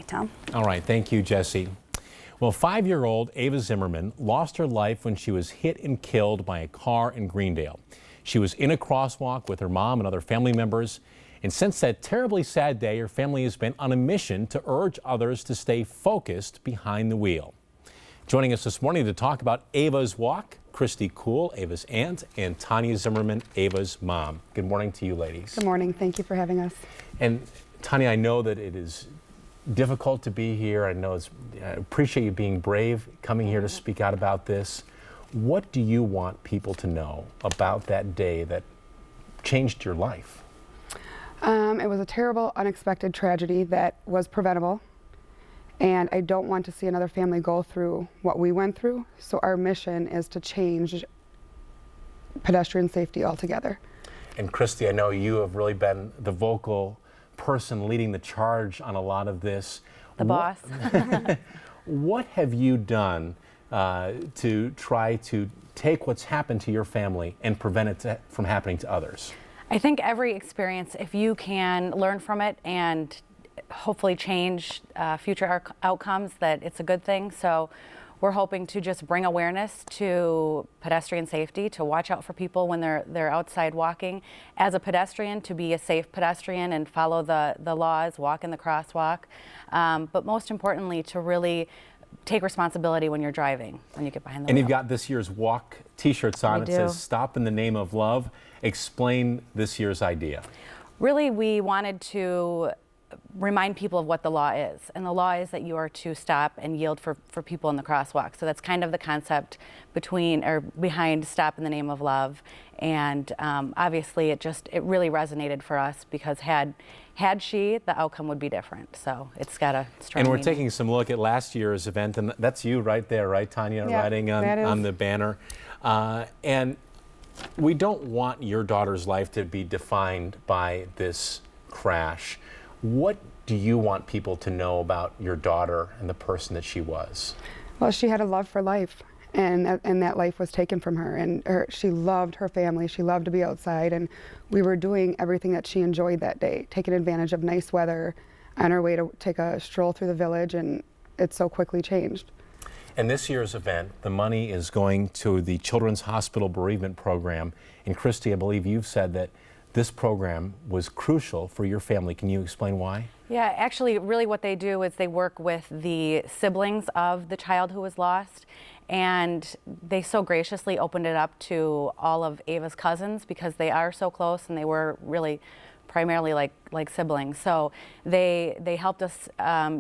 Tom. All right, thank you, Jesse. Well, 5-year-old Ava Zimmerman lost her life when she was hit and killed by a car in Greendale. She was in a crosswalk with her mom and other family members. And since that terribly sad day, her family has been on a mission to urge others to stay focused behind the wheel. Joining us this morning to talk about Ava's walk, Christy, Ava's aunt, and Tanya Zimmerman, Ava's mom. Good morning to you, ladies. Good morning. Thank you for having us. And Tanya, I know that it is difficult to be here. I appreciate you being brave, coming here to speak out about this. What do you want people to know about that day that changed your life? It was a terrible, unexpected tragedy that was preventable. And I don't want to see another family go through what we went through. So our mission is to change pedestrian safety altogether. And Christy, I know you have really been the vocal person leading the charge on a lot of this. The boss. What have you done to try to take what's happened to your family and prevent it from happening to others? I think every experience, if you can learn from it and hopefully change future outcomes, that it's a good thing. So we're hoping to just bring awareness to pedestrian safety, to watch out for people when they're outside walking. As a pedestrian, to be a safe pedestrian and follow the laws, walk in the crosswalk. But most importantly, to really take responsibility when you're driving, when you get behind the wheel. And you've got this year's walk t-shirts on. It says, "Stop in the name of love." Explain this year's idea. Really, we wanted to remind people of what the law is. And the law is that you are to stop and yield for people in the crosswalk. So that's kind of the concept behind Stop in the Name of Love. And obviously it really resonated for us, because had she, the outcome would be different. So it's got a strong And we're meaning. taking some look at last year's event, and that's you right there, right, Tanya, Yeah, writing on the banner. And we don't want your daughter's life to be defined by this crash. What do you want people to know about your daughter and the person that she was? Well, she had a love for life, and that life was taken from her. And she loved her family. She loved to be outside, and we were doing everything that she enjoyed that day, taking advantage of nice weather on our way to take a stroll through the village, and it so quickly changed. And this year's event, the money is going to the Children's Hospital Bereavement Program. And Christy, I believe you've said that this program was crucial for your family. Can you explain why? Yeah, actually, really what they do is they work with the siblings of the child who was lost, and they so graciously opened it up to all of Ava's cousins, because they are so close and they were really primarily like siblings. So they helped us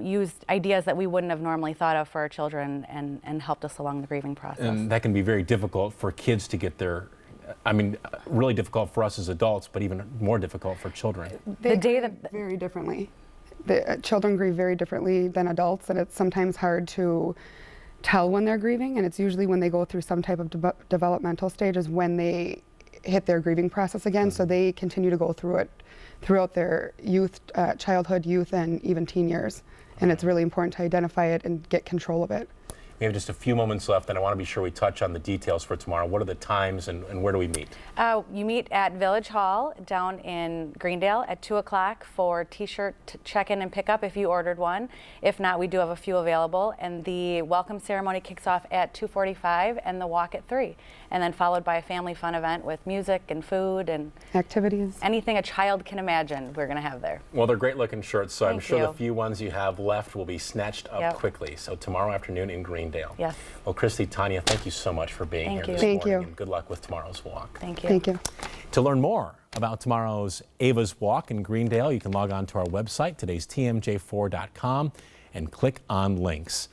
use ideas that we wouldn't have normally thought of for our children, and helped us along the grieving process. And that can be very difficult for kids to get their, really difficult for us as adults, but even more difficult for children. They grieve very differently. The children grieve very differently than adults, and it's sometimes hard to tell when they're grieving, and it's usually when they go through some type of developmental stages when they hit their grieving process again. So they continue to go through it throughout their youth, childhood, youth, and even teen years. And it's really important to identify it and get control of it. We have just a few moments left, and I want to be sure we touch on the details for tomorrow. What are the times, and where do we meet? You meet at Village Hall down in Greendale at 2 o'clock for t-shirt check-in and pickup if you ordered one. If not, we do have a few available. And the welcome ceremony kicks off at 2:45 and the walk at 3. And then followed by a family fun event with music and food and activities. Anything a child can imagine, we're going to have there. Well, they're great looking shirts, so I'm sure you. the few ones you have left will be snatched up quickly. So tomorrow afternoon in Greendale. Yes. Well, Christy, Tanya, thank you so much for being here this Thank morning. you. And good luck with tomorrow's walk. Thank you. Thank you. To learn more about tomorrow's Ava's Walk in Greendale, you can log on to our website, today's TMJ4.com, and click on links.